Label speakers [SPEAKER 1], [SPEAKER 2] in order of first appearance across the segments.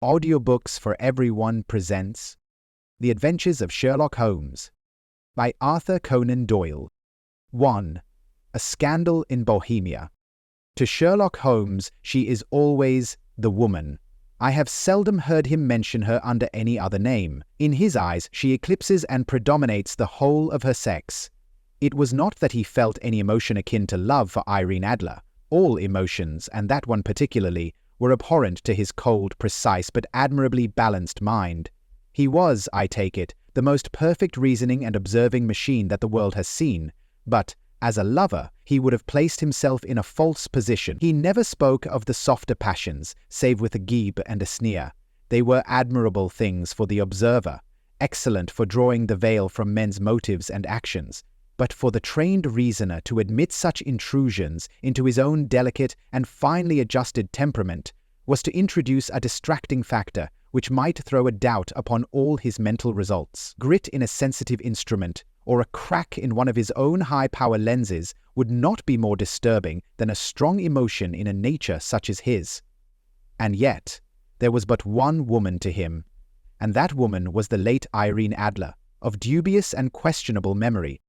[SPEAKER 1] Audiobooks for Everyone presents The Adventures of Sherlock Holmes by Arthur Conan Doyle. 1. A Scandal in Bohemia. To Sherlock Holmes, she is always the woman. I have seldom heard him mention her under any other name. In his eyes, she eclipses and predominates the whole of her sex. It was not that he felt any emotion akin to love for Irene Adler. All emotions, and that one particularly, were abhorrent to his cold, precise, but admirably balanced mind. He was, I take it, the most perfect reasoning and observing machine that the world has seen, but, as a lover, he would have placed himself in a false position. He never spoke of the softer passions, save with a gibe and a sneer. They were admirable things for the observer, excellent for drawing the veil from men's motives and actions. But for the trained reasoner to admit such intrusions into his own delicate and finely adjusted temperament was to introduce a distracting factor which might throw a doubt upon all his mental results. Grit in a sensitive instrument, or a crack in one of his own high-power lenses, would not be more disturbing than a strong emotion in a nature such as his. And yet, there was but one woman to him, and that woman was the late Irene Adler, of dubious and questionable memory.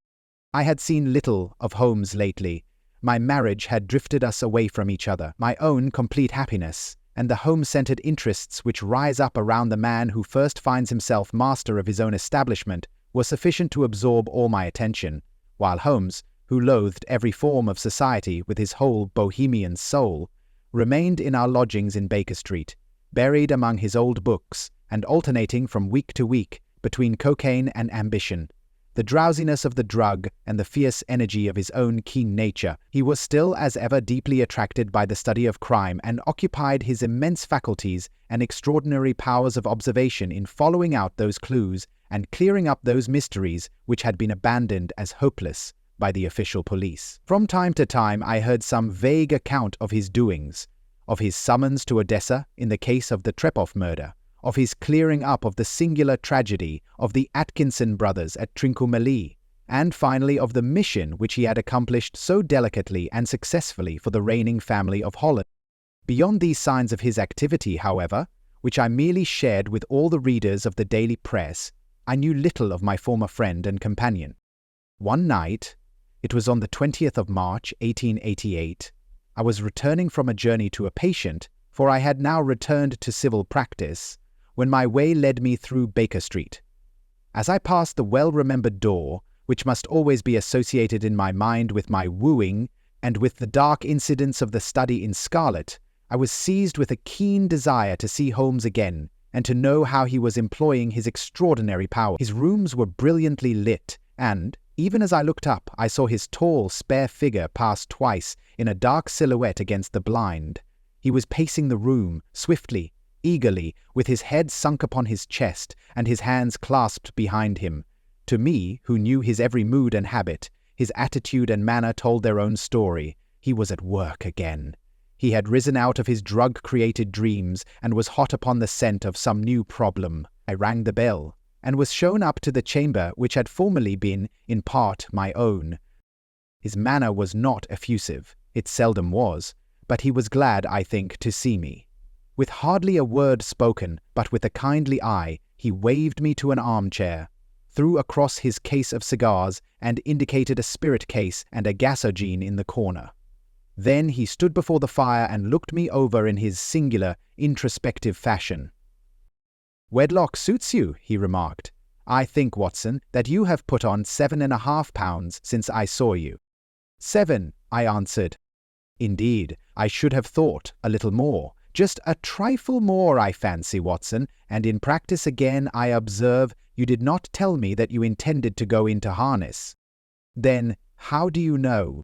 [SPEAKER 1] I had seen little of Holmes lately. My marriage had drifted us away from each other. My own complete happiness, and the home-centered interests which rise up around the man who first finds himself master of his own establishment, were sufficient to absorb all my attention, while Holmes, who loathed every form of society with his whole Bohemian soul, remained in our lodgings in Baker Street, buried among his old books, and alternating from week to week between cocaine and ambition. The drowsiness of the drug and the fierce energy of his own keen nature, he was still as ever deeply attracted by the study of crime and occupied his immense faculties and extraordinary powers of observation in following out those clues and clearing up those mysteries which had been abandoned as hopeless by the official police. From time to time I heard some vague account of his doings, of his summons to Odessa in the case of the Trepoff murder, of his clearing up of the singular tragedy of the Atkinson brothers at Trincomalee, and finally of the mission which he had accomplished so delicately and successfully for the reigning family of Holland. Beyond these signs of his activity, however, which I merely shared with all the readers of the daily press, I knew little of my former friend and companion. One night, it was on the 20th of March, 1888, I was returning from a journey to a patient, for I had now returned to civil practice, when my way led me through Baker Street. As I passed the well-remembered door, which must always be associated in my mind with my wooing and with the dark incidents of the study in scarlet, I was seized with a keen desire to see Holmes again and to know how he was employing his extraordinary power. His rooms were brilliantly lit, and, even as I looked up, I saw his tall, spare figure pass twice in a dark silhouette against the blind. He was pacing the room, swiftly, eagerly, with his head sunk upon his chest and his hands clasped behind him. To me, who knew his every mood and habit, his attitude and manner told their own story. He was at work again. He had risen out of his drug-created dreams and was hot upon the scent of some new problem. I rang the bell, and was shown up to the chamber which had formerly been, in part, my own. His manner was not effusive. It seldom was, but he was glad, I think, to see me. With hardly a word spoken, but with a kindly eye, he waved me to an armchair, threw across his case of cigars, and indicated a spirit case and a gasogene in the corner. Then he stood before the fire and looked me over in his singular, introspective fashion. "Wedlock suits you," he remarked. "I think, Watson, that you have put on 7.5 pounds since I saw you." 7, I answered. "Indeed, I should have thought a little more. Just a trifle more, I fancy, Watson, and in practice again I observe you did not tell me that you intended to go into harness." "Then, how do you know?"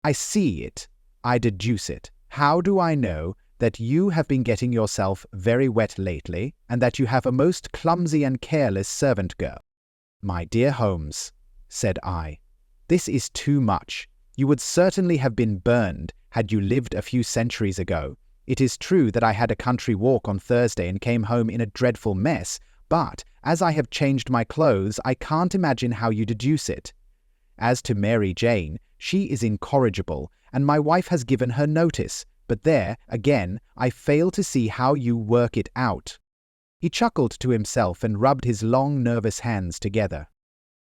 [SPEAKER 1] "I see it. I deduce it. How do I know that you have been getting yourself very wet lately, and that you have a most clumsy and careless servant girl?" "My dear Holmes," said I, "this is too much. You would certainly have been burned had you lived a few centuries ago. It is true that I had a country walk on Thursday and came home in a dreadful mess, but as I have changed my clothes, I can't imagine how you deduce it. As to Mary Jane, she is incorrigible, and my wife has given her notice, but there, again, I fail to see how you work it out." He chuckled to himself and rubbed his long, nervous hands together.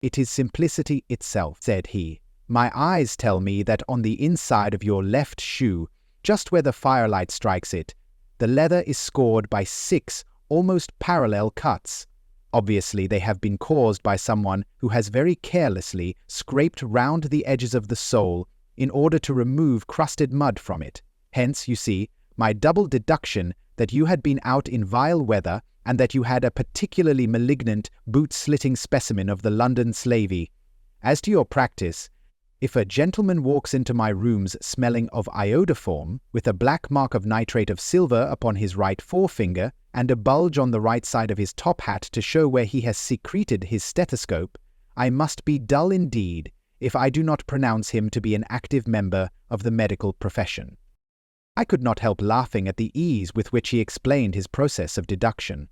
[SPEAKER 1] "It is simplicity itself," said he. "My eyes tell me that on the inside of your left shoe, just where the firelight strikes it, the leather is scored by 6 almost parallel cuts. Obviously, they have been caused by someone who has very carelessly scraped round the edges of the sole in order to remove crusted mud from it. Hence, you see, my double deduction that you had been out in vile weather and that you had a particularly malignant, boot-slitting specimen of the London slavey. As to your practice, if a gentleman walks into my rooms smelling of iodoform, with a black mark of nitrate of silver upon his right forefinger, and a bulge on the right side of his top hat to show where he has secreted his stethoscope, I must be dull indeed if I do not pronounce him to be an active member of the medical profession." I could not help laughing at the ease with which he explained his process of deduction.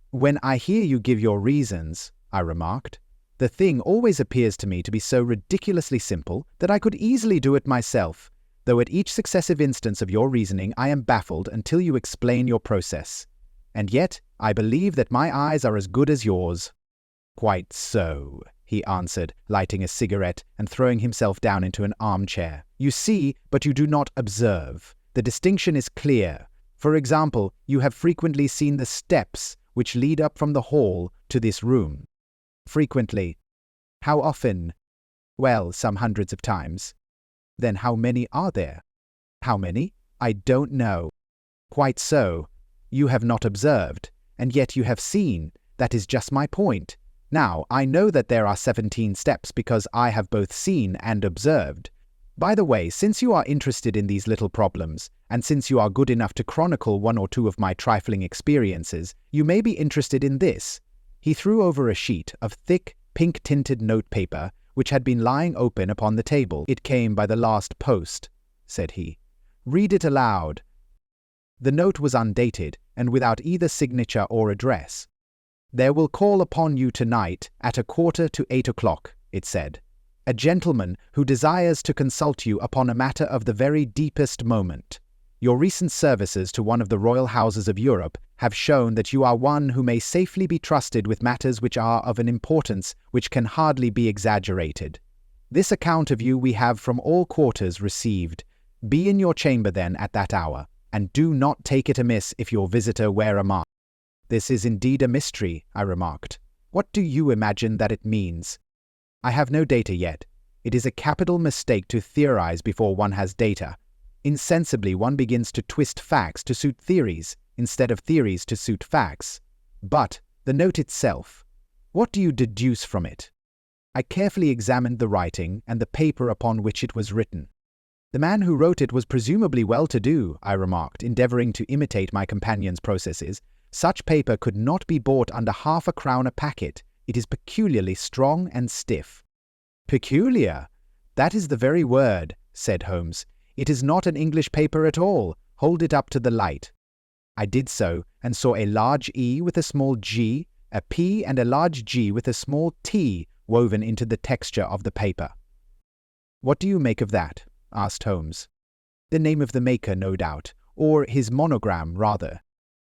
[SPEAKER 1] "When I hear you give your reasons," I remarked, "the thing always appears to me to be so ridiculously simple that I could easily do it myself, though at each successive instance of your reasoning I am baffled until you explain your process. And yet I believe that my eyes are as good as yours." "Quite so," he answered, lighting a cigarette and throwing himself down into an armchair. "You see, but you do not observe. The distinction is clear. For example, you have frequently seen the steps which lead up from the hall to this room." "Frequently." "How often?" "Well, some hundreds of times." "Then how many are there?" "How many? I don't know." "Quite so. You have not observed, and yet you have seen. That is just my point. Now, I know that there are 17 steps because I have both seen and observed. By the way, since you are interested in these little problems, and since you are good enough to chronicle one or two of my trifling experiences, you may be interested in this." He threw over a sheet of thick, pink-tinted notepaper which had been lying open upon the table. "It came by the last post," said he. "Read it aloud." The note was undated and without either signature or address. "There will call upon you tonight at 7:45, it said. "A gentleman who desires to consult you upon a matter of the very deepest moment. Your recent services to one of the royal houses of Europe have shown that you are one who may safely be trusted with matters which are of an importance which can hardly be exaggerated. This account of you we have from all quarters received. Be in your chamber then at that hour, and do not take it amiss if your visitor wear a mask." "This is indeed a mystery," I remarked. "What do you imagine that it means?" "I have no data yet. It is a capital mistake to theorize before one has data. Insensibly one begins to twist facts to suit theories, instead of theories to suit facts. But the note itself, what do you deduce from it?" I carefully examined the writing and the paper upon which it was written. "The man who wrote it was presumably well-to-do," I remarked, endeavoring to imitate my companion's processes. "Such paper could not be bought under half a crown a packet. It is peculiarly strong and stiff." "Peculiar? That is the very word," said Holmes. "It is not an English paper at all. Hold it up to the light." I did so, and saw a large E with a small g, a P and a large G with a small t woven into the texture of the paper. "What do you make of that?" asked Holmes. "The name of the maker, no doubt, or his monogram, rather."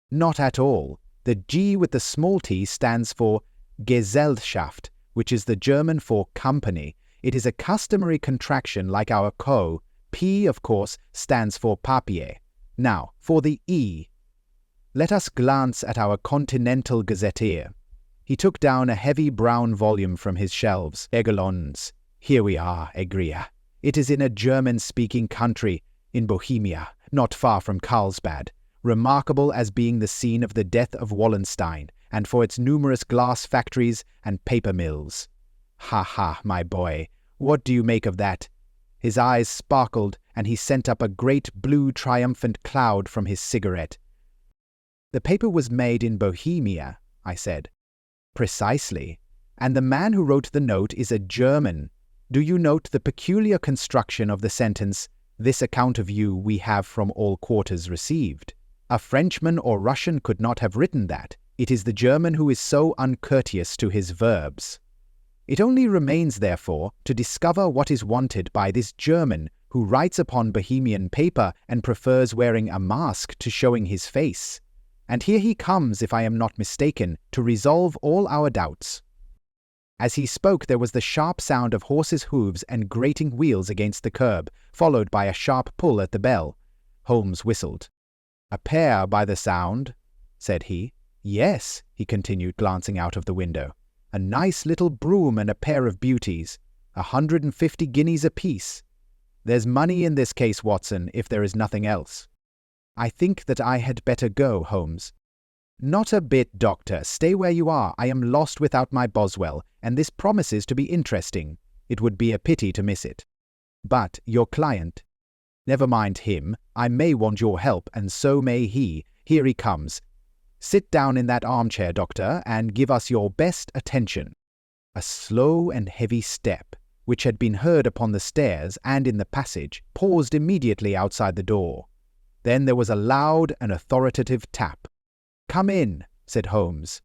[SPEAKER 1] "Not at all. The G with the small t stands for Gesellschaft, which is the German for company. It is a customary contraction like our Co. P, of course, stands for Papier. Now, for the E. Let us glance at our Continental Gazetteer." He took down a heavy brown volume from his shelves. "Egelons. Here we are, Egria. It is in a German-speaking country, in Bohemia, not far from Carlsbad, remarkable as being the scene of the death of Wallenstein, and for its numerous glass factories and paper mills. Ha ha, my boy, what do you make of that?" His eyes sparkled, and he sent up a great blue triumphant cloud from his cigarette. "The paper was made in Bohemia," I said. "Precisely. And the man who wrote the note is a German. Do you note the peculiar construction of the sentence, 'This account of you we have from all quarters received'? A Frenchman or Russian could not have written that. It is the German who is so uncourteous to his verbs. It only remains, therefore, to discover what is wanted by this German who writes upon Bohemian paper and prefers wearing a mask to showing his face. And here he comes, if I am not mistaken, to resolve all our doubts." As he spoke, there was the sharp sound of horses' hooves and grating wheels against the curb, followed by a sharp pull at the bell. Holmes whistled. "A pair, by the sound," said he. "Yes," he continued, glancing out of the window. "A nice little brougham and a pair of beauties. 150 guineas apiece. There's money in this case, Watson, if there is nothing else." "I think that I had better go, Holmes." "Not a bit, Doctor. Stay where you are. I am lost without my Boswell, and this promises to be interesting. It would be a pity to miss it." "But your client—" "Never mind him. I may want your help, and so may he. Here he comes. Sit down in that armchair, Doctor, and give us your best attention." A slow and heavy step, which had been heard upon the stairs and in the passage, paused immediately outside the door. Then there was a loud and authoritative tap. "Come in," said Holmes.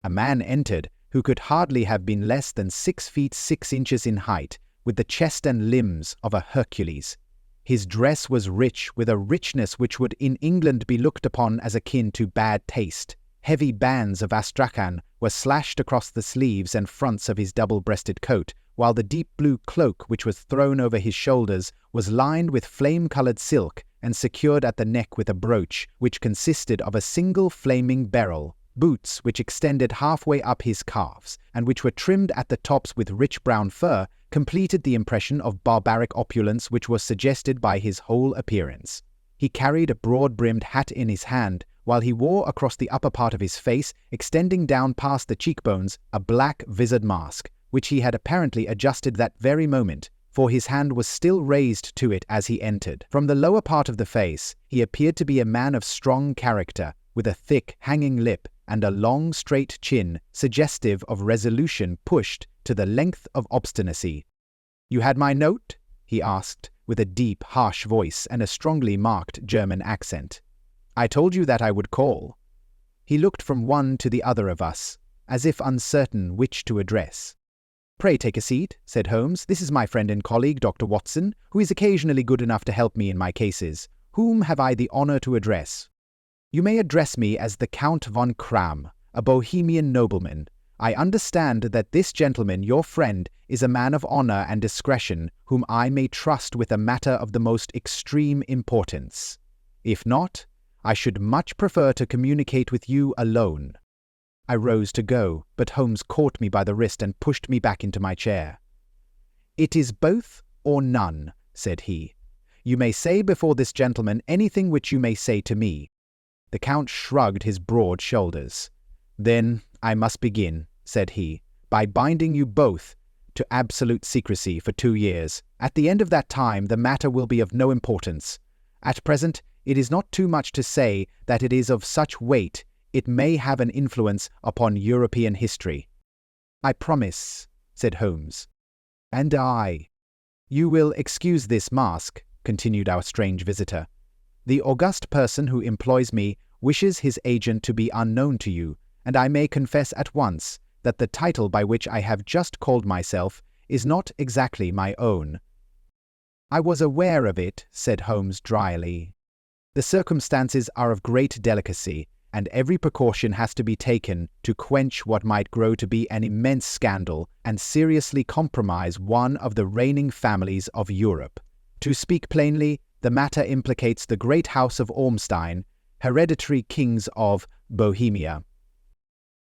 [SPEAKER 1] A man entered, who could hardly have been less than 6 feet 6 inches in height, with the chest and limbs of a Hercules. His dress was rich, with a richness which would in England be looked upon as akin to bad taste. Heavy bands of astrakhan were slashed across the sleeves and fronts of his double-breasted coat, while the deep blue cloak which was thrown over his shoulders was lined with flame-coloured silk and secured at the neck with a brooch, which consisted of a single flaming beryl. Boots, which extended halfway up his calves, and which were trimmed at the tops with rich brown fur, completed the impression of barbaric opulence which was suggested by his whole appearance. He carried a broad-brimmed hat in his hand, while he wore across the upper part of his face, extending down past the cheekbones, a black visored mask, which he had apparently adjusted that very moment, for his hand was still raised to it as he entered. From the lower part of the face, he appeared to be a man of strong character, with a thick, hanging lip and a long, straight chin, suggestive of resolution pushed to the length of obstinacy. "You had my note?" he asked, with a deep, harsh voice and a strongly marked German accent. "I told you that I would call." He looked from one to the other of us, as if uncertain which to address. "Pray take a seat," said Holmes. "This is my friend and colleague, Dr. Watson, who is occasionally good enough to help me in my cases. Whom have I the honor to address?" "You may address me as the Count von Kram, a Bohemian nobleman. I understand that this gentleman, your friend, is a man of honor and discretion, whom I may trust with a matter of the most extreme importance. If not, I should much prefer to communicate with you alone." I rose to go, but Holmes caught me by the wrist and pushed me back into my chair. "It is both or none," said he. "You may say before this gentleman anything which you may say to me." The Count shrugged his broad shoulders. "Then I must begin," said he, "by binding you both to absolute secrecy for 2 years. At the end of that time the matter will be of no importance. At present it is not too much to say that it is of such weight it may have an influence upon European history." "I promise," said Holmes. "And I." "You will excuse this mask," continued our strange visitor. "The august person who employs me wishes his agent to be unknown to you, and I may confess at once that the title by which I have just called myself is not exactly my own." "I was aware of it," said Holmes dryly. "The circumstances are of great delicacy, and every precaution has to be taken to quench what might grow to be an immense scandal and seriously compromise one of the reigning families of Europe. To speak plainly, the matter implicates the great house of Ormstein, hereditary kings of Bohemia."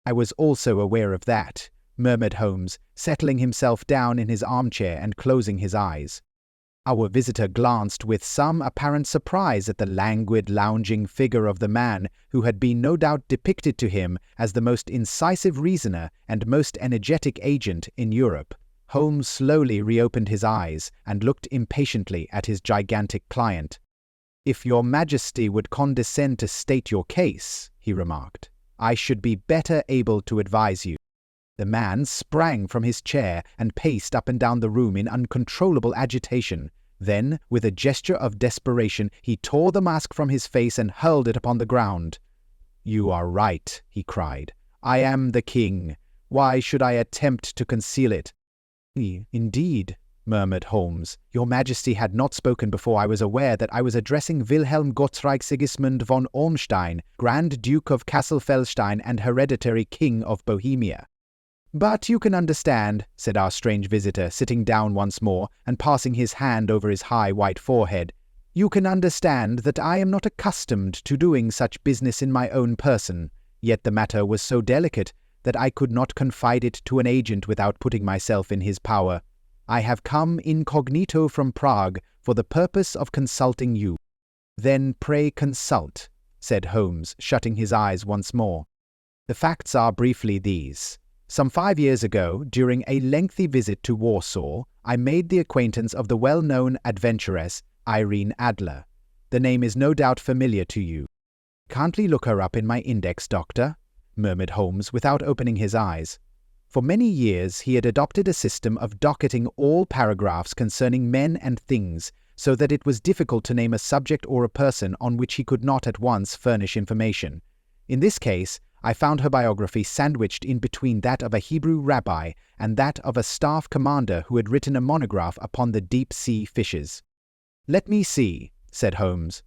[SPEAKER 1] "I was also aware of that," murmured Holmes, settling himself down in his armchair and closing his eyes. Our visitor glanced with some apparent surprise at the languid, lounging figure of the man who had been no doubt depicted to him as the most incisive reasoner and most energetic agent in Europe. Holmes slowly reopened his eyes and looked impatiently at his gigantic client. "If your Majesty would condescend to state your case," he remarked, "I should be better able to advise you." The man sprang from his chair and paced up and down the room in uncontrollable agitation. Then, with a gesture of desperation, he tore the mask from his face and hurled it upon the ground. "You are right," he cried. "I am the king. Why should I attempt to conceal it?" "Indeed," murmured Holmes. "Your Majesty had not spoken before I was aware that I was addressing Wilhelm Gottreich Sigismund von Ormstein, Grand Duke of Kassel-Felstein and hereditary King of Bohemia." "But you can understand," said our strange visitor, sitting down once more and passing his hand over his high white forehead, "you can understand that I am not accustomed to doing such business in my own person, yet the matter was so delicate that I could not confide it to an agent without putting myself in his power. I have come incognito from Prague for the purpose of consulting you." "Then pray consult," said Holmes, shutting his eyes once more. "The facts are briefly these. Some 5 years ago, during a lengthy visit to Warsaw, I made the acquaintance of the well-known adventuress Irene Adler. The name is no doubt familiar to you." "Kindly look her up in my index, Doctor," murmured Holmes without opening his eyes. For many years he had adopted a system of docketing all paragraphs concerning men and things, so that it was difficult to name a subject or a person on which he could not at once furnish information. In this case, I found her biography sandwiched in between that of a Hebrew rabbi and that of a staff commander who had written a monograph upon the deep-sea fishes. "Let me see," said Holmes.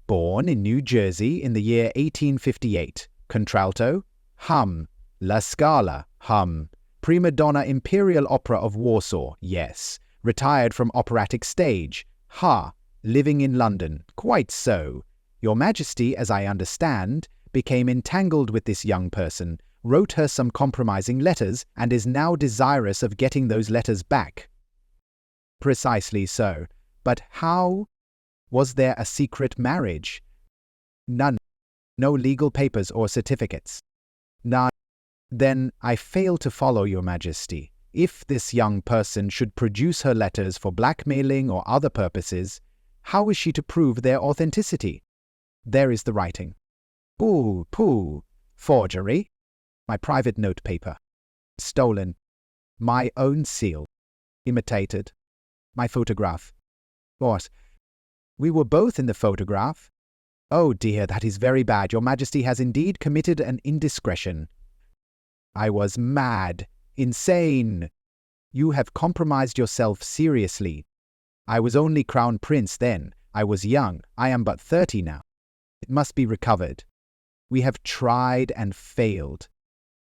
[SPEAKER 1] "Born in New Jersey in the year 1858. Contralto, hum. La Scala, hum. Prima donna Imperial Opera of Warsaw, yes. Retired from operatic stage, ha. Living in London, quite so. Your Majesty, as I understand, became entangled with this young person, wrote her some compromising letters, and is now desirous of getting those letters back." "Precisely so. But how? Was there a secret marriage?" "None. No legal papers or certificates." "None. Then I fail to follow, Your Majesty. If this young person should produce her letters for blackmailing or other purposes, how is she to prove their authenticity?" "There is the writing." "Pooh, pooh. Forgery?" "My private notepaper." "Stolen." "My own seal." "Imitated." "My photograph." "What? We were both in the photograph?" "Oh dear, that is very bad. Your Majesty has indeed committed an indiscretion." "I was mad. Insane. You have compromised yourself seriously. I was only Crown Prince then. I was young. I am but 30 now. It must be recovered. We have tried and failed.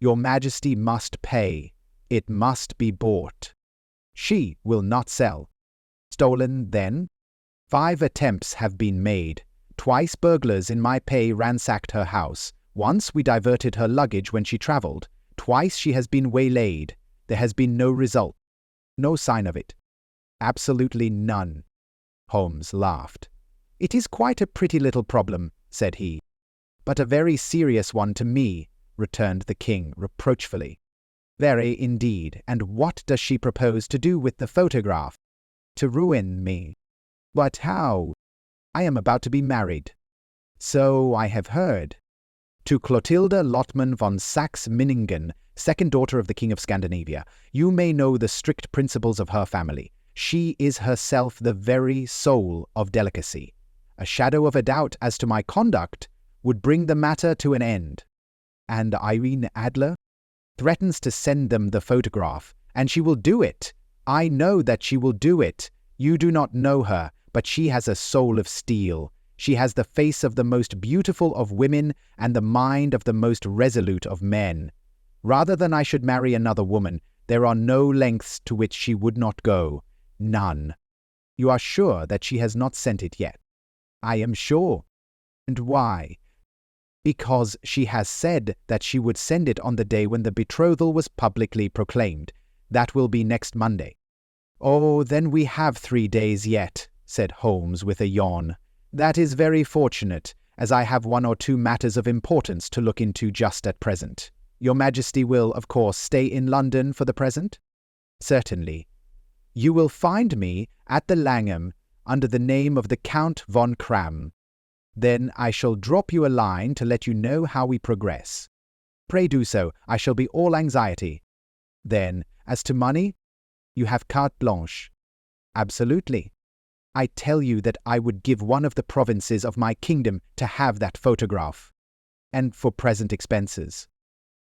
[SPEAKER 1] Your Majesty must pay. It must be bought. She will not sell." "Stolen, then?" "5 attempts have been made. Twice burglars in my pay ransacked her house. Once we diverted her luggage when she traveled. Twice she has been waylaid. There has been no result. No sign of it." "Absolutely none." Holmes laughed. "It is quite a pretty little problem," said he. "But a very serious one to me," returned the king reproachfully. "Very indeed. And what does she propose to do with the photograph?" "To ruin me." "But how?" "I am about to be married." "So I have heard." "To Clotilda Lottmann von Saxe-Minningen, second daughter of the King of Scandinavia. You may know the strict principles of her family. She is herself the very soul of delicacy. A shadow of a doubt as to my conduct would bring the matter to an end." "And Irene Adler?" "Threatens to send them the photograph, and she will do it. I know that she will do it. You do not know her, but she has a soul of steel. She has the face of the most beautiful of women and the mind of the most resolute of men. Rather than I should marry another woman, there are no lengths to which she would not go. None." "You are sure that she has not sent it yet?" "I am sure." "And why?" "Because she has said that she would send it on the day when the betrothal was publicly proclaimed. That will be next Monday." "Oh, then we have 3 days yet," said Holmes with a yawn. "That is very fortunate, as I have 1 or 2 matters of importance to look into just at present. Your Majesty will, of course, stay in London for the present?" "Certainly." "You will find me at the Langham under the name of the Count von Kram. Then I shall drop you a line to let you know how we progress." "Pray do so. I shall be all anxiety." "Then, as to money?" "You have carte blanche." "Absolutely." "I tell you that I would give one of the provinces of my kingdom to have that photograph." "And for present expenses?"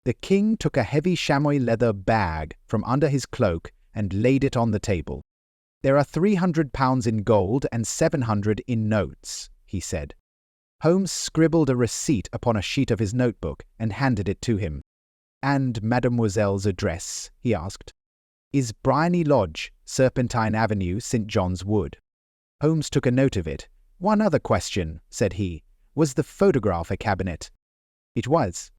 [SPEAKER 1] The king took a heavy chamois leather bag from under his cloak and laid it on the table. "There are £300 in gold and 700 in notes," he said. Holmes scribbled a receipt upon a sheet of his notebook and handed it to him. "And mademoiselle's address?" he asked. "Is Briony Lodge, Serpentine Avenue, St. John's Wood." Holmes took a note of it. "One other question," said he. "Was the photograph a cabinet?" "It was."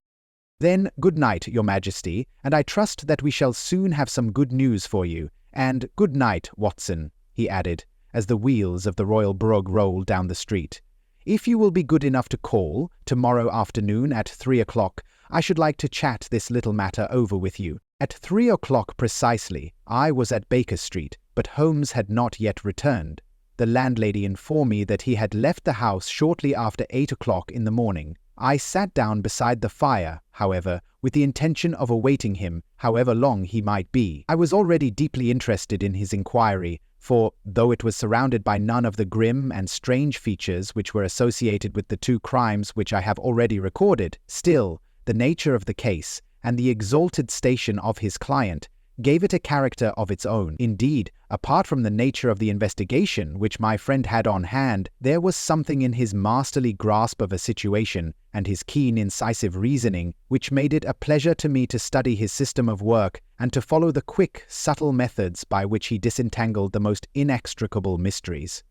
[SPEAKER 1] "Then good night, Your Majesty, and I trust that we shall soon have some good news for you. And good night, Watson," he added, as the wheels of the Royal Brug rolled down the street. "If you will be good enough to call tomorrow afternoon at 3 o'clock, I should like to chat this little matter over with you." At 3 o'clock precisely, I was at Baker Street, but Holmes had not yet returned. The landlady informed me that he had left the house shortly after 8 o'clock in the morning. I sat down beside the fire, however, with the intention of awaiting him, however long he might be. I was already deeply interested in his inquiry, for, though it was surrounded by none of the grim and strange features which were associated with the two crimes which I have already recorded, still, the nature of the case, and the exalted station of his client, gave it a character of its own. Indeed, apart from the nature of the investigation which my friend had on hand, there was something in his masterly grasp of a situation, and his keen incisive reasoning, which made it a pleasure to me to study his system of work, and to follow the quick, subtle methods by which he disentangled the most inextricable mysteries.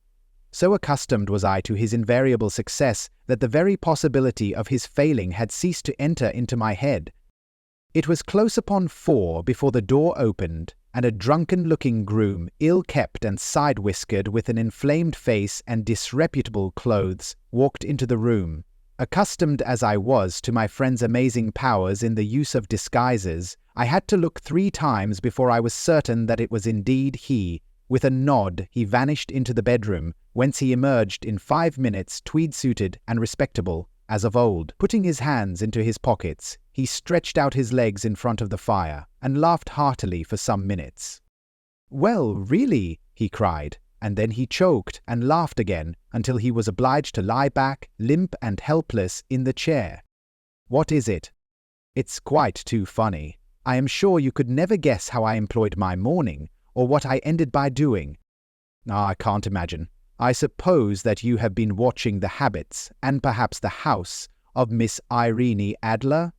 [SPEAKER 1] So accustomed was I to his invariable success that the very possibility of his failing had ceased to enter into my head. It was close upon 4 before the door opened, and a drunken-looking groom, ill-kept and side-whiskered, with an inflamed face and disreputable clothes, walked into the room. Accustomed as I was to my friend's amazing powers in the use of disguises, I had to look 3 times before I was certain that it was indeed he. With a nod, he vanished into the bedroom, whence he emerged in 5 minutes, tweed-suited and respectable, as of old. Putting his hands into his pockets, he stretched out his legs in front of the fire, and laughed heartily for some minutes. "Well, really," he cried, and then he choked and laughed again until he was obliged to lie back, limp and helpless, in the chair. "What is it?" "It's quite too funny. I am sure you could never guess how I employed my morning, or what I ended by doing." "I can't imagine. I suppose that you have been watching the habits, and perhaps the house, of Miss Irene Adler?"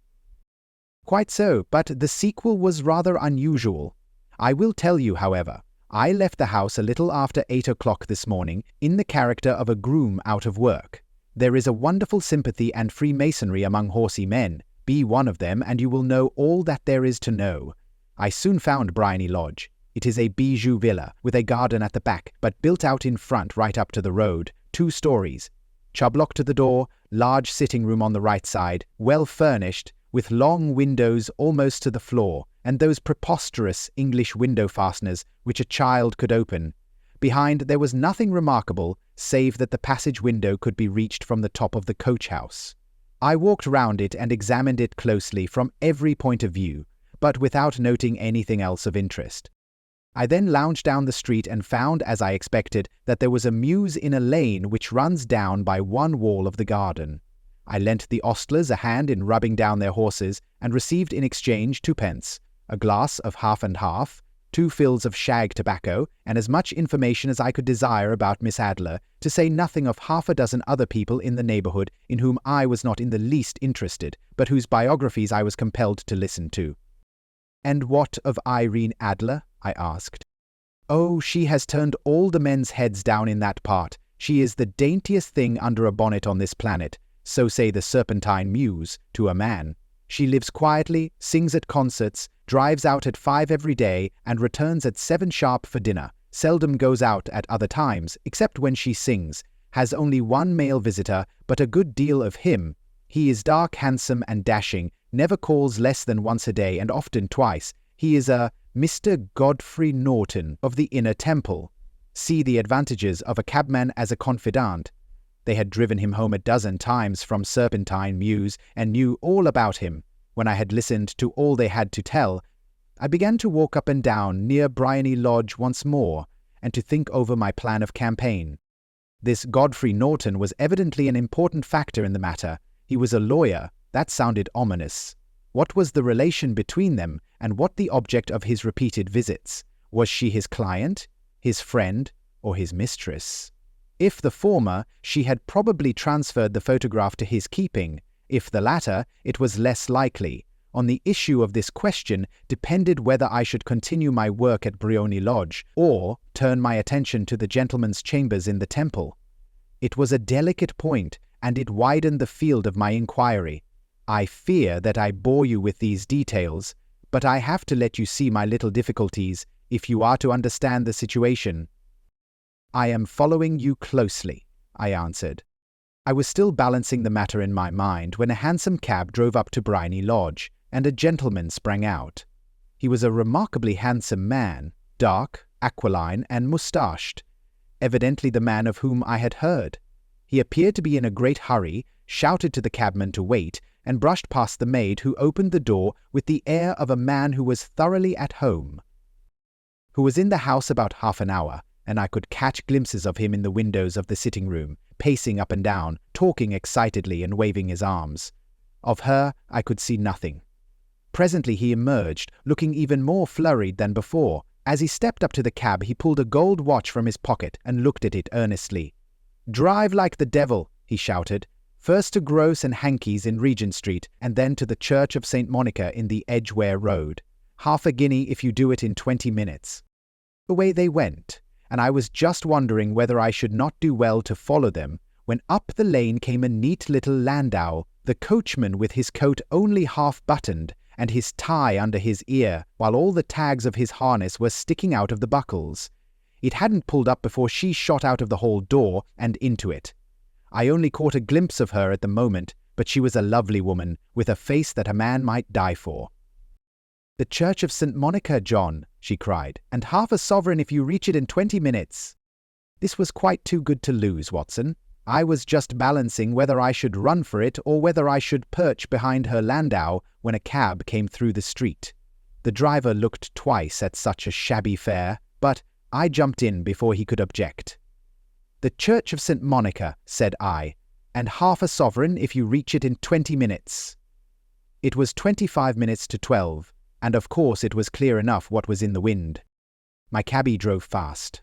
[SPEAKER 1] "Quite so, but the sequel was rather unusual. I will tell you, however. I left the house a little after 8 o'clock this morning, in the character of a groom out of work. There is a wonderful sympathy and freemasonry among horsey men. Be one of them, and you will know all that there is to know. I soon found Briony Lodge. It is a bijou villa, with a garden at the back, but built out in front right up to the road, 2 stories. Chublock to the door, large sitting room on the right side, well furnished, with long windows almost to the floor, and those preposterous English window fasteners which a child could open. Behind there was nothing remarkable, save that the passage window could be reached from the top of the coach-house. I walked round it and examined it closely from every point of view, but without noting anything else of interest. I then lounged down the street and found, as I expected, that there was a mews in a lane which runs down by one wall of the garden. I lent the ostlers a hand in rubbing down their horses, and received in exchange 2d, a glass of half and half, 2 fills of shag tobacco, and as much information as I could desire about Miss Adler, to say nothing of 6 other people in the neighbourhood in whom I was not in the least interested, but whose biographies I was compelled to listen to. "And what of Irene Adler?" I asked. "Oh, she has turned all the men's heads down in that part. She is the daintiest thing under a bonnet on this planet, so say the Serpentine Mews, to a man. She lives quietly, sings at concerts, drives out at 5 every day, and returns at 7 sharp for dinner, seldom goes out at other times, except when she sings, has only 1 male visitor, but a good deal of him. He is dark, handsome, and dashing, never calls less than once a day, and often twice. He is a Mr. Godfrey Norton of the Inner Temple. See the advantages of a cabman as a confidant. They had driven him home 12 times from Serpentine Mews, and knew all about him. When I had listened to all they had to tell, I began to walk up and down near Briony Lodge once more, and to think over my plan of campaign. This Godfrey Norton was evidently an important factor in the matter. He was a lawyer. That sounded ominous. What was the relation between them, and what the object of his repeated visits? Was she his client? his friend, or his mistress? If the former, she had probably transferred the photograph to his keeping. If the latter, it was less likely. On the issue of this question depended whether I should continue my work at Briony Lodge or turn my attention to the gentleman's chambers in the temple. It was a delicate point, and it widened the field of my inquiry. I fear that I bore you with these details, but I have to let you see my little difficulties if you are to understand the situation. I am following you closely, I answered. I was still balancing the matter in my mind when a hansom cab drove up to Briony Lodge, and a gentleman sprang out. He was a remarkably handsome man, dark, aquiline, and moustached, evidently the man of whom I had heard. He appeared to be in a great hurry, shouted to the cabman to wait, and brushed past the maid, who opened the door with the air of a man who was thoroughly at home. Who was in the house about half an hour, and I could catch glimpses of him in the windows of the sitting-room, pacing up and down, talking excitedly and waving his arms. Of her I could see nothing. Presently he emerged, looking even more flurried than before. As he stepped up to the cab, he pulled a gold watch from his pocket and looked at it earnestly. "Drive like the devil," he shouted, "first to Gross and Hankey's in Regent Street, and then to the Church of St. Monica in the Edgware Road. Half a guinea if you do it in 20 minutes. Away they went, and I was just wondering whether I should not do well to follow them, when up the lane came a neat little landau, the coachman with his coat only half buttoned, and his tie under his ear, while all the tags of his harness were sticking out of the buckles. It hadn't pulled up before she shot out of the hall door and into it. I only caught a glimpse of her at the moment, but she was a lovely woman, with a face that a man might die for. "The Church of St. Monica, John," she cried, "and half a sovereign if you reach it in 20 minutes. This was quite too good to lose, Watson. I was just balancing whether I should run for it or whether I should perch behind her landau when a cab came through the street. The driver looked twice at such a shabby fare, but I jumped in before he could object. "The Church of St. Monica," said I, "and half a sovereign if you reach it in 20 minutes. It was 25 minutes to 12, and of course it was clear enough what was in the wind. My cabby drove fast.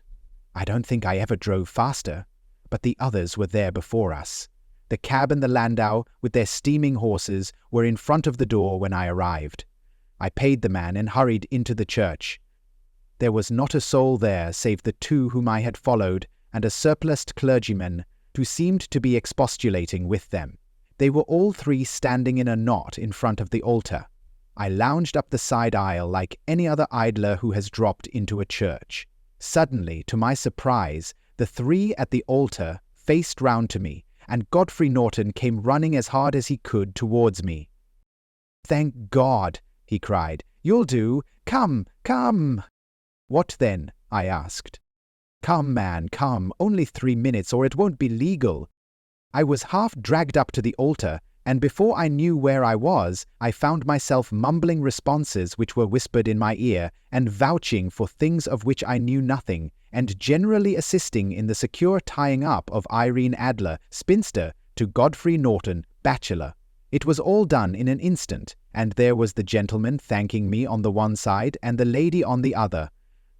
[SPEAKER 1] I don't think I ever drove faster, but the others were there before us. The cab and the landau, with their steaming horses, were in front of the door when I arrived. I paid the man and hurried into the church. There was not a soul there save the two whom I had followed, and a surpliced clergyman, who seemed to be expostulating with them. They were all three standing in a knot in front of the altar. I lounged up the side aisle like any other idler who has dropped into a church. Suddenly, to my surprise, the three at the altar faced round to me, and Godfrey Norton came running as hard as he could towards me. "Thank God!" he cried. "You'll do. Come, come!" "What then?" I asked. "Come, man, come. Only 3 minutes, or it won't be legal." I was half dragged up to the altar, and before I knew where I was, I found myself mumbling responses which were whispered in my ear, and vouching for things of which I knew nothing, and generally assisting in the secure tying up of Irene Adler, spinster, to Godfrey Norton, bachelor. It was all done in an instant, and there was the gentleman thanking me on the one side and the lady on the other,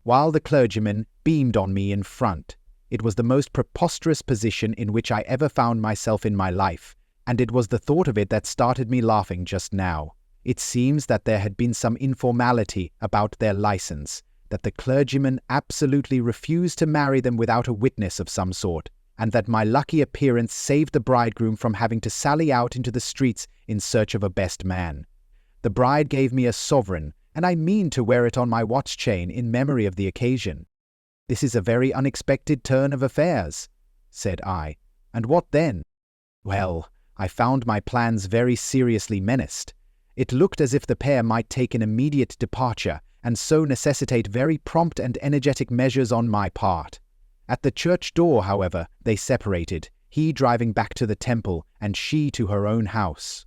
[SPEAKER 1] while the clergyman beamed on me in front. It was the most preposterous position in which I ever found myself in my life, and it was the thought of it that started me laughing just now. It seems that there had been some informality about their license, that the clergyman absolutely refused to marry them without a witness of some sort, and that my lucky appearance saved the bridegroom from having to sally out into the streets in search of a best man. The bride gave me a sovereign, and I mean to wear it on my watch chain in memory of the occasion. "This is a very unexpected turn of affairs," said I. "And what then?" "Well, I found my plans very seriously menaced. It looked as if the pair might take an immediate departure, and so necessitate very prompt and energetic measures on my part. At the church door, however, they separated, he driving back to the temple, and she to her own house.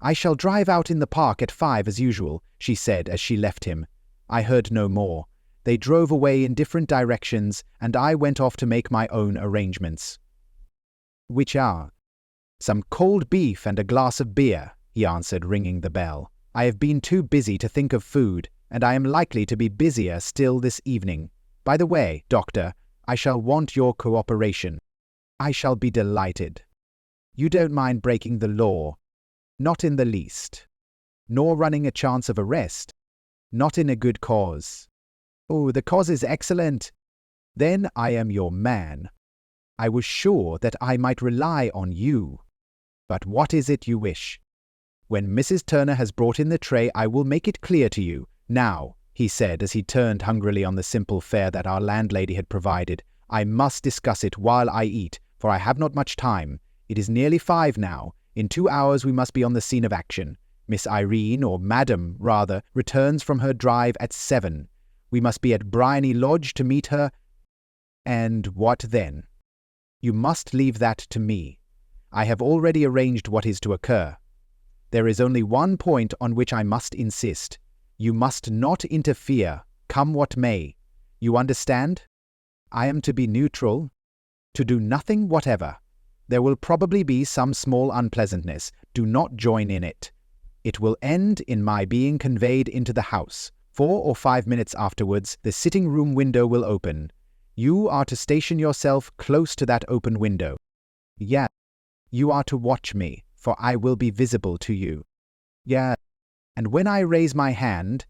[SPEAKER 1] "I shall drive out in the park at 5 as usual," she said as she left him. I heard no more. They drove away in different directions, and I went off to make my own arrangements. "Which are?" "Some cold beef and a glass of beer," he answered, ringing the bell. "I have been too busy to think of food, and I am likely to be busier still this evening. By the way, Doctor, I shall want your cooperation. I shall be delighted. You don't mind breaking the law? Not in the least. Nor running a chance of arrest? Not in a good cause. Oh, the cause is excellent. Then I am your man. I was sure that I might rely on you. But what is it you wish? When Mrs. Turner has brought in the tray, I will make it clear to you. Now, he said as he turned hungrily on the simple fare that our landlady had provided, I must discuss it while I eat, for I have not much time. It is nearly 5 now. In 2 hours we must be on the scene of action. Miss Irene, or Madam, rather, returns from her drive at 7. We must be at Bryony Lodge to meet her. And what then? You must leave that to me. I have already arranged what is to occur. There is only one point on which I must insist. You must not interfere, come what may. You understand? I am to be neutral, to do nothing whatever. There will probably be some small unpleasantness. Do not join in it. It will end in my being conveyed into the house. 4 or 5 minutes afterwards, the sitting-room window will open. You are to station yourself close to that open window. Yes, you are to watch me, for I will be visible to you. Yes, and when I raise my hand,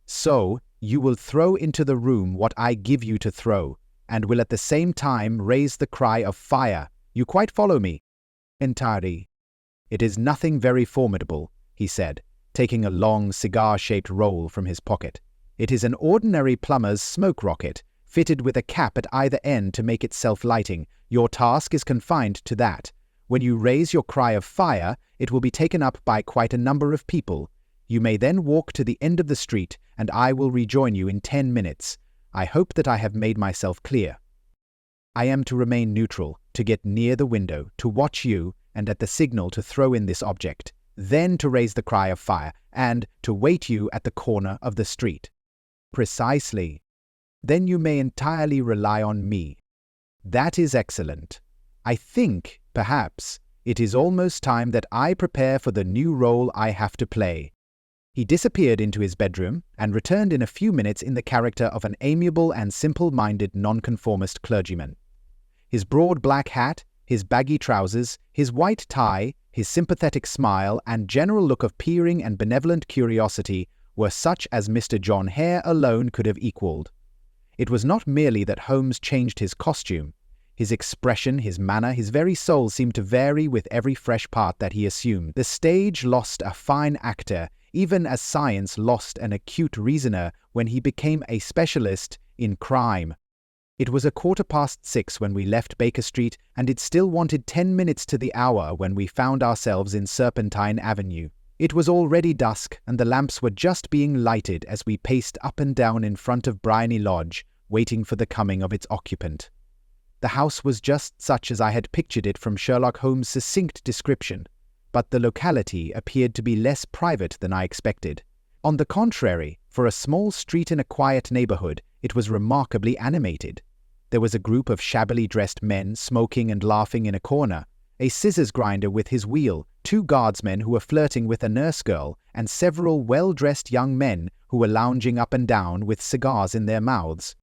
[SPEAKER 1] so you will throw into the room what I give you to throw, and will at the same time raise the cry of fire. You quite follow me? Entirely. It is nothing very formidable, he said, taking a long cigar-shaped roll from his pocket. It is an ordinary plumber's smoke rocket, fitted with a cap at either end to make it self-lighting. Your task is confined to that. When you raise your cry of fire, it will be taken up by quite a number of people. You may then walk to the end of the street, and I will rejoin you in 10 minutes. I hope that I have made myself clear. I am to remain neutral, to get near the window, to watch you, and at the signal to throw in this object, then to raise the cry of fire, and to wait you at the corner of the street. Precisely. Then you may entirely rely on me. That is excellent. I think, perhaps, it is almost time that I prepare for the new role I have to play. He disappeared into his bedroom and returned in a few minutes in the character of an amiable and simple-minded nonconformist clergyman. His broad black hat, his baggy trousers, his white tie, his sympathetic smile, and general look of peering and benevolent curiosity were such as Mr. John Hare alone could have equalled. It was not merely that Holmes changed his costume. His expression, his manner, his very soul seemed to vary with every fresh part that he assumed. The stage lost a fine actor, even as science lost an acute reasoner when he became a specialist in crime. It was 6:15 when we left Baker Street, and it still wanted 10 minutes to the hour when we found ourselves in Serpentine Avenue. It was already dusk, and the lamps were just being lighted as we paced up and down in front of Bryony Lodge, waiting for the coming of its occupant. The house was just such as I had pictured it from Sherlock Holmes' succinct description, but the locality appeared to be less private than I expected. On the contrary, for a small street in a quiet neighborhood, it was remarkably animated. There was a group of shabbily dressed men smoking and laughing in a corner, a scissors grinder with his wheel, 2 guardsmen who were flirting with a nurse girl, and several well-dressed young men who were lounging up and down with cigars in their mouths.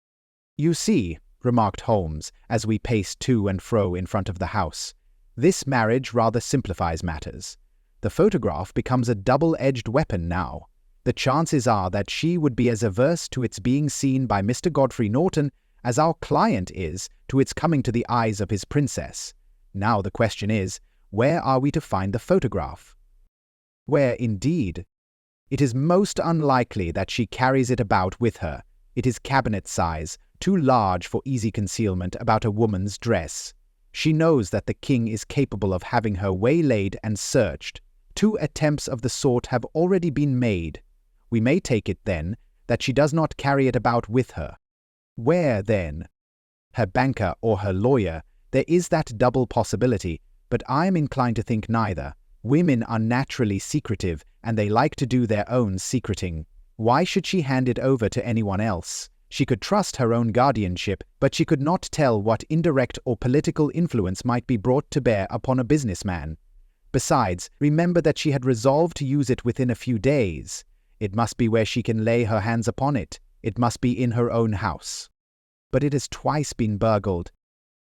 [SPEAKER 1] You see, remarked Holmes, as we paced to and fro in front of the house, this marriage rather simplifies matters. The photograph becomes a double-edged weapon now. The chances are that she would be as averse to its being seen by Mr. Godfrey Norton as our client is to its coming to the eyes of his princess. Now the question is, where are we to find the photograph? Where, indeed? It is most unlikely that she carries it about with her. It is cabinet size, too large for easy concealment about a woman's dress. She knows that the king is capable of having her waylaid and searched. 2 attempts of the sort have already been made. We may take it, then, that she does not carry it about with her. Where, then? Her banker or her lawyer. There is that double possibility, but I am inclined to think neither. Women are naturally secretive, and they like to do their own secreting. Why should she hand it over to anyone else? She could trust her own guardianship, but she could not tell what indirect or political influence might be brought to bear upon a businessman. Besides, remember that she had resolved to use it within a few days. It must be where she can lay her hands upon it. It must be in her own house. but it has twice been burgled.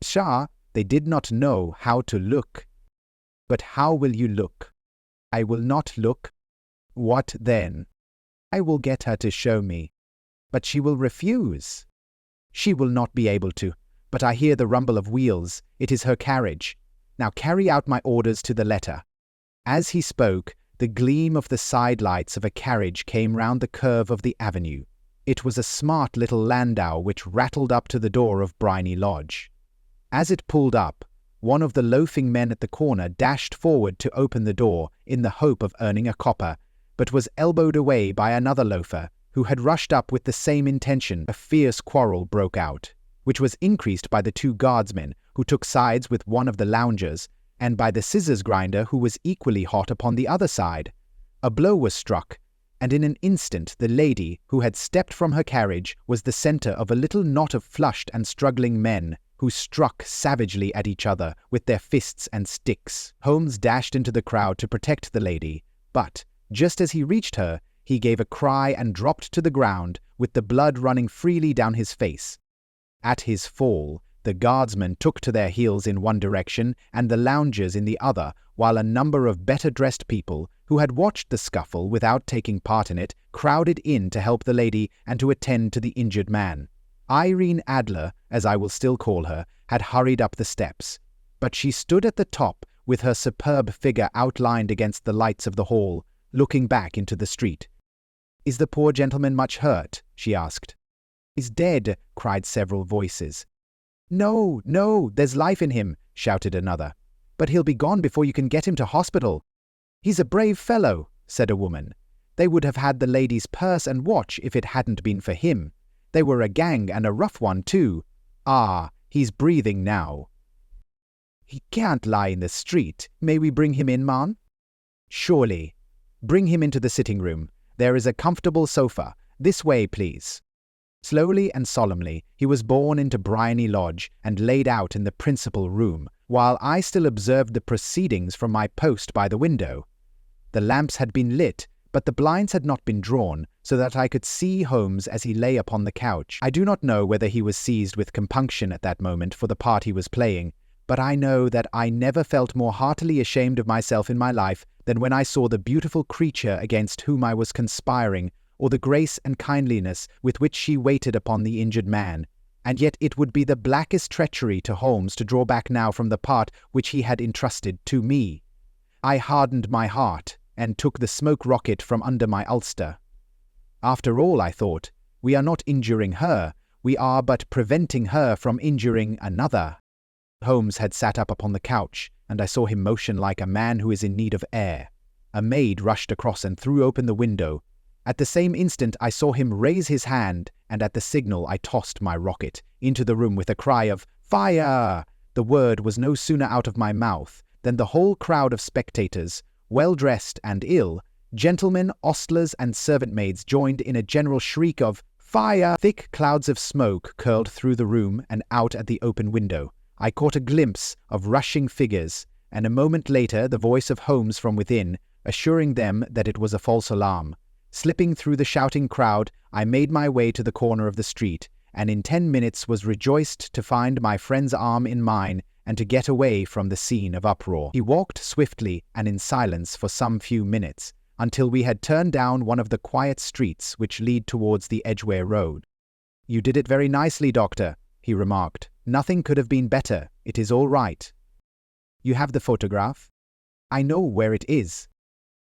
[SPEAKER 1] Pshaw, they did not know how to look. But how will you look? I will not look. What then? I will get her to show me. But she will refuse. She will not be able to, but I hear the rumble of wheels. It is her carriage. Now carry out my orders to the letter. As he spoke, the gleam of the side lights of a carriage came round the curve of the avenue. It was a smart little landau which rattled up to the door of Briney Lodge. As it pulled up, one of the loafing men at the corner dashed forward to open the door in the hope of earning a copper, but was elbowed away by another loafer, who had rushed up with the same intention. A fierce quarrel broke out, which was increased by the two guardsmen, who took sides with one of the loungers, and by the scissors grinder, who was equally hot upon the other side. A blow was struck, and in an instant the lady, who had stepped from her carriage, was the centre of a little knot of flushed and struggling men, who struck savagely at each other with their fists and sticks. Holmes dashed into the crowd to protect the lady, but, just as he reached her, he gave a cry and dropped to the ground, with the blood running freely down his face. At his fall, the guardsmen took to their heels in one direction and the loungers in the other, while a number of better-dressed people, who had watched the scuffle without taking part in it, crowded in to help the lady and to attend to the injured man. Irene Adler, as I will still call her, had hurried up the steps, but she stood at the top with her superb figure outlined against the lights of the hall, looking back into the street. "Is the poor gentleman much hurt?" she asked. "He's dead," cried several voices. "No, no, there's life in him," shouted another. "But he'll be gone before you can get him to hospital." "He's a brave fellow," said a woman. "They would have had the lady's purse and watch if it hadn't been for him. They were a gang, and a rough one, too. Ah, he's breathing now." "He can't lie in the street. May we bring him in, ma'am?" "Surely. Bring him into the sitting-room. There is a comfortable sofa. This way, please." Slowly and solemnly he was borne into Briney Lodge and laid out in the principal room, while I still observed the proceedings from my post by the window. The lamps had been lit, but the blinds had not been drawn, so that I could see Holmes as he lay upon the couch. I do not know whether he was seized with compunction at that moment for the part he was playing, but I know that I never felt more heartily ashamed of myself in my life than when I saw the beautiful creature against whom I was conspiring, or the grace and kindliness with which she waited upon the injured man. And yet it would be the blackest treachery to Holmes to draw back now from the part which he had entrusted to me. I hardened my heart, and took the smoke rocket from under my ulster. After all, I thought, we are not injuring her, we are but preventing her from injuring another. Holmes had sat up upon the couch, and I saw him motion like a man who is in need of air. A maid rushed across and threw open the window. At the same instant I saw him raise his hand, and at the signal I tossed my rocket into the room with a cry of "Fire!" The word was no sooner out of my mouth than the whole crowd of spectators, well-dressed and ill, gentlemen, ostlers, and servant-maids joined in a general shriek of "Fire!" Thick clouds of smoke curled through the room and out at the open window. I caught a glimpse of rushing figures, and a moment later the voice of Holmes from within, assuring them that it was a false alarm. Slipping through the shouting crowd, I made my way to the corner of the street, and in 10 minutes was rejoiced to find my friend's arm in mine and to get away from the scene of uproar. He walked swiftly and in silence for some few minutes, until we had turned down one of the quiet streets which lead towards the Edgware Road. "You did it very nicely, Doctor," he remarked. "Nothing could have been better. It is all right." "You have the photograph?" "I know where it is."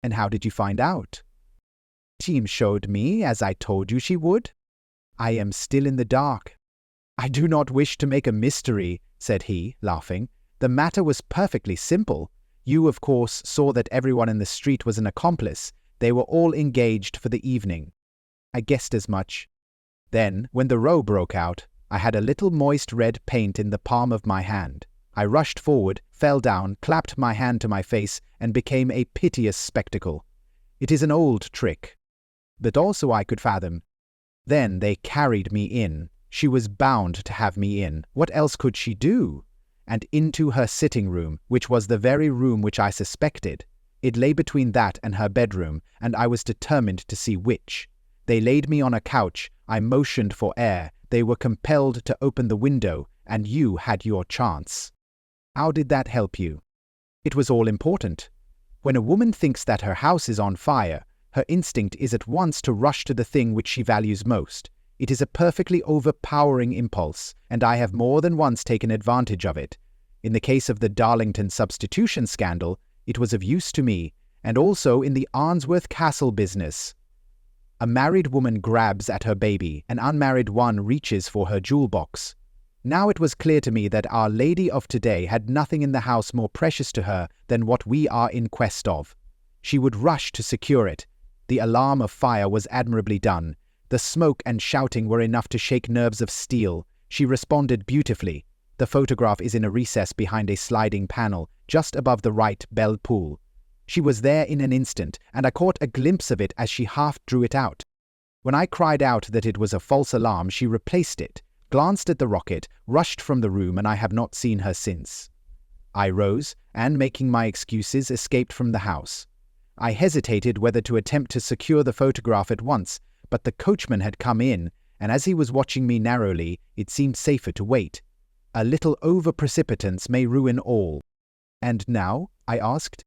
[SPEAKER 1] "And how did you find out?" "Jean showed me, as I told you she would." "I am still in the dark." "I do not wish to make a mystery," said he, laughing. "The matter was perfectly simple. You, of course, saw that everyone in the street was an accomplice. They were all engaged for the evening." "I guessed as much." "Then, when the row broke out, I had a little moist red paint in the palm of my hand. I rushed forward, fell down, clapped my hand to my face, and became a piteous spectacle. It is an old trick, but also I could fathom. Then they carried me in. She was bound to have me in. What else could she do? And into her sitting-room, which was the very room which I suspected. It lay between that and her bedroom, and I was determined to see which. They laid me on a couch, I motioned for air, They were compelled to open the window, and you had your chance. How did that help you? It was all important. When a woman thinks that her house is on fire, her instinct is at once to rush to the thing which she values most. It is a perfectly overpowering impulse, and I have more than once taken advantage of it. In the case of the Darlington substitution scandal, it was of use to me, and also in the Arnsworth Castle business. A married woman grabs at her baby, an unmarried one reaches for her jewel box. Now it was clear to me that Our Lady of today had nothing in the house more precious to her than what we are in quest of. She would rush to secure it. The alarm of fire was admirably done. The smoke and shouting were enough to shake nerves of steel. She responded beautifully. The photograph is in a recess behind a sliding panel, just above the right bell pull. She was there in an instant, and I caught a glimpse of it as she half drew it out. When I cried out that it was a false alarm, she replaced it, glanced at the rocket, rushed from the room, and I have not seen her since. I rose, and making my excuses, escaped from the house. I hesitated whether to attempt to secure the photograph at once, but the coachman had come in, and as he was watching me narrowly, it seemed safer to wait. A little over-precipitance may ruin all. And now? I asked.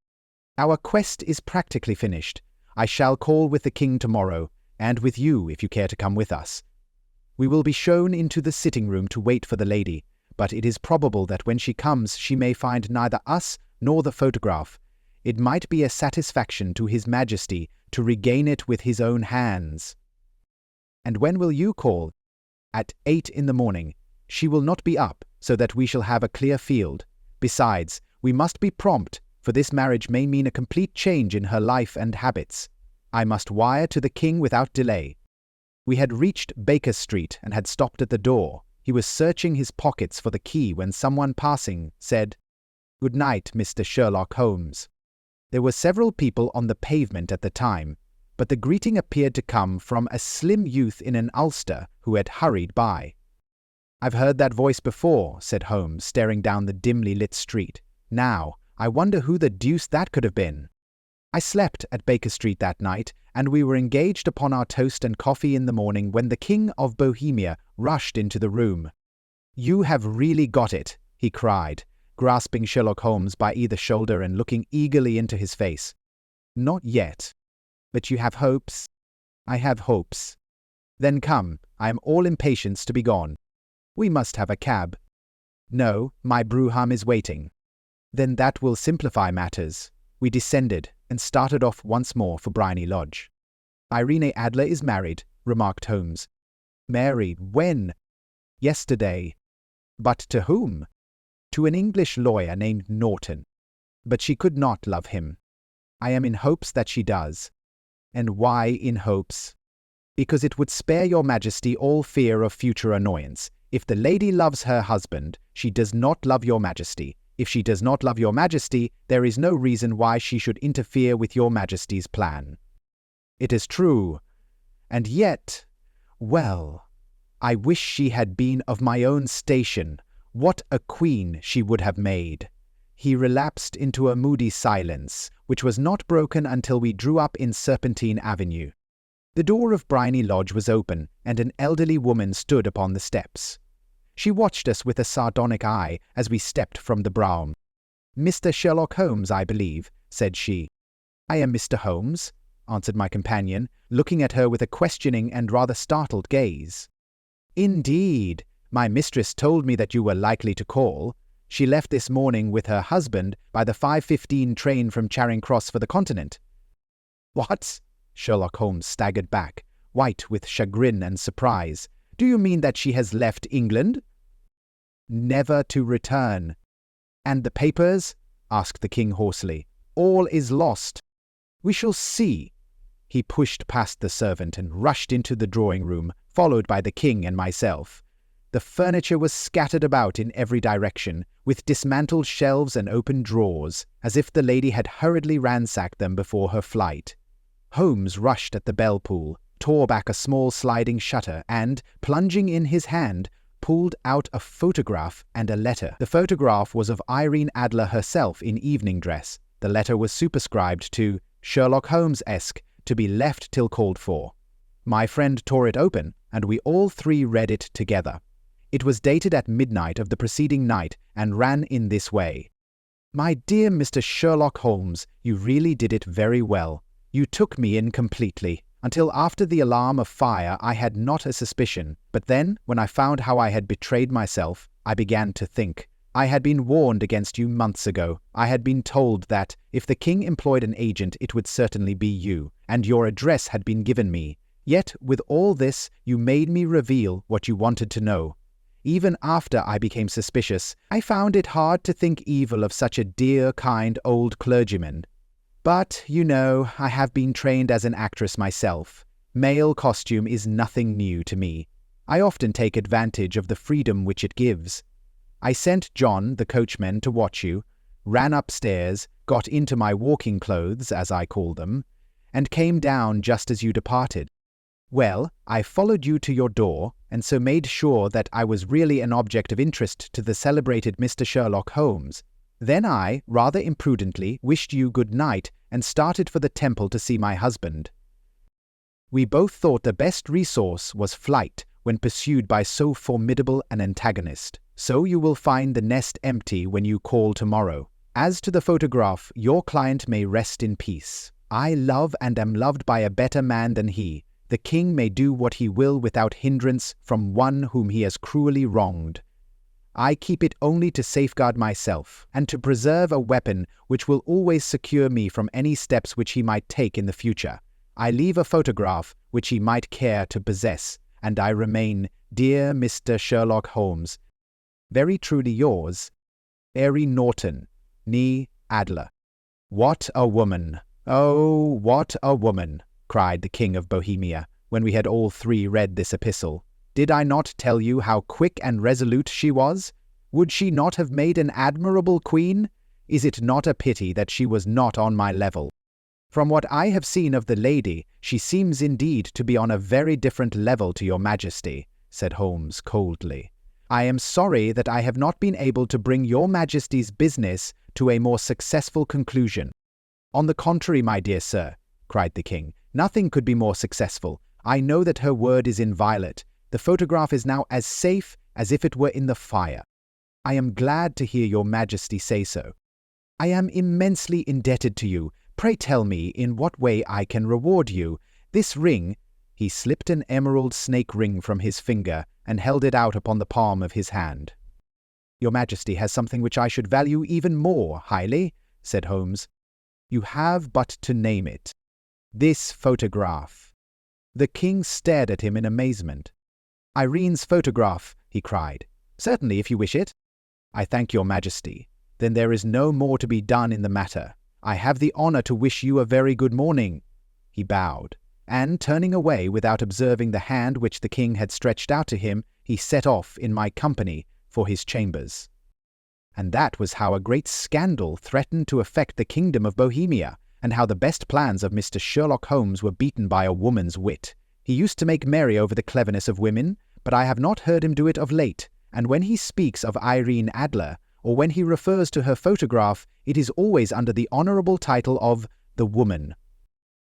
[SPEAKER 1] Our quest is practically finished. I shall call with the king tomorrow, and with you if you care to come with us. We will be shown into the sitting room to wait for the lady, but it is probable that when she comes she may find neither us nor the photograph. It might be a satisfaction to His Majesty to regain it with his own hands. And when will you call? At 8 in the morning. She will not be up, so that we shall have a clear field. Besides, we must be prompt, for this marriage may mean a complete change in her life and habits. I must wire to the king without delay. We had reached Baker Street and had stopped at the door. He was searching his pockets for the key when someone passing said, "Good night, Mr. Sherlock Holmes." There were several people on the pavement at the time, but the greeting appeared to come from a slim youth in an ulster who had hurried by. "I've heard that voice before," said Holmes, staring down the dimly lit street. "Now, I wonder who the deuce that could have been." I slept at Baker Street that night, and we were engaged upon our toast and coffee in the morning when the King of Bohemia rushed into the room. "You have really got it," he cried, grasping Sherlock Holmes by either shoulder and looking eagerly into his face. "Not yet. But you have hopes?" "I have hopes." "Then come, I am all impatience to be gone." "We must have a cab." "No, my brougham is waiting." "Then that will simplify matters." We descended and started off once more for Briony Lodge. "Irene Adler is married," remarked Holmes. "Married? When?" "Yesterday." "But to whom?" "To an English lawyer named Norton." "But she could not love him." "I am in hopes that she does." "And why in hopes?" "Because it would spare your Majesty all fear of future annoyance. If the lady loves her husband, she does not love your Majesty. If she does not love your Majesty, there is no reason why she should interfere with your Majesty's plan." "It is true. And yet, well, I wish she had been of my own station. What a queen she would have made." He relapsed into a moody silence, which was not broken until we drew up in Serpentine Avenue. The door of Briony Lodge was open, and an elderly woman stood upon the steps. She watched us with a sardonic eye as we stepped from the brougham. "Mr. Sherlock Holmes, I believe," said she. "I am Mr. Holmes," answered my companion, looking at her with a questioning and rather startled gaze. "Indeed. My mistress told me that you were likely to call. She left this morning with her husband by the 5:15 train from Charing Cross for the Continent." "What?" Sherlock Holmes staggered back, white with chagrin and surprise. "Do you mean that she has left England?" "Never to return." "And the papers?" asked the king hoarsely. "All is lost." "We shall see." He pushed past the servant and rushed into the drawing-room, followed by the king and myself. The furniture was scattered about in every direction, with dismantled shelves and open drawers, as if the lady had hurriedly ransacked them before her flight. Holmes rushed at the bell pull, tore back a small sliding shutter, and, plunging in his hand, pulled out a photograph and a letter. The photograph was of Irene Adler herself in evening dress. The letter was superscribed to Sherlock Holmes-esque, to be left till called for. My friend tore it open, and we all three read it together. It was dated at midnight of the preceding night and ran in this way. My dear Mr. Sherlock Holmes, you really did it very well. You took me in completely. Until after the alarm of fire I had not a suspicion, but then, when I found how I had betrayed myself, I began to think. I had been warned against you months ago. I had been told that, if the king employed an agent, it would certainly be you, and your address had been given me. Yet, with all this, you made me reveal what you wanted to know. Even after I became suspicious, I found it hard to think evil of such a dear, kind old clergyman. But, you know, I have been trained as an actress myself. Male costume is nothing new to me. I often take advantage of the freedom which it gives. I sent John, the coachman, to watch you, ran upstairs, got into my walking clothes, as I call them, and came down just as you departed. Well, I followed you to your door, and so made sure that I was really an object of interest to the celebrated Mr. Sherlock Holmes. Then I, rather imprudently, wished you good night and started for the temple to see my husband. We both thought the best resource was flight when pursued by so formidable an antagonist. So you will find the nest empty when you call tomorrow. As to the photograph, your client may rest in peace. I love and am loved by a better man than he. The king may do what he will without hindrance from one whom he has cruelly wronged. I keep it only to safeguard myself, and to preserve a weapon which will always secure me from any steps which he might take in the future. I leave a photograph which he might care to possess, and I remain, dear Mr. Sherlock Holmes, very truly yours, Irene Norton, née Adler. What a woman! Oh, what a woman! Cried the King of Bohemia, when we had all three read this epistle. Did I not tell you how quick and resolute she was? Would she not have made an admirable queen? Is it not a pity that she was not on my level? From what I have seen of the lady, she seems indeed to be on a very different level to your Majesty, said Holmes coldly. I am sorry that I have not been able to bring your Majesty's business to a more successful conclusion. On the contrary, my dear sir, cried the king, nothing could be more successful. I know that her word is inviolate. The photograph is now as safe as if it were in the fire. I am glad to hear your Majesty say so. I am immensely indebted to you. Pray tell me in what way I can reward you. This ring— he slipped an emerald snake ring from his finger and held it out upon the palm of his hand. Your Majesty has something which I should value even more highly, said Holmes. You have but to name it. This photograph. The king stared at him in amazement. Irene's photograph, he cried. Certainly, if you wish it. I thank your Majesty. Then there is no more to be done in the matter. I have the honor to wish you a very good morning. He bowed, and turning away without observing the hand which the king had stretched out to him, he set off in my company for his chambers. And that was how a great scandal threatened to affect the kingdom of Bohemia, and how the best plans of Mr. Sherlock Holmes were beaten by a woman's wit. He used to make merry over the cleverness of women, but I have not heard him do it of late, and when he speaks of Irene Adler, or when he refers to her photograph, it is always under the honorable title of the woman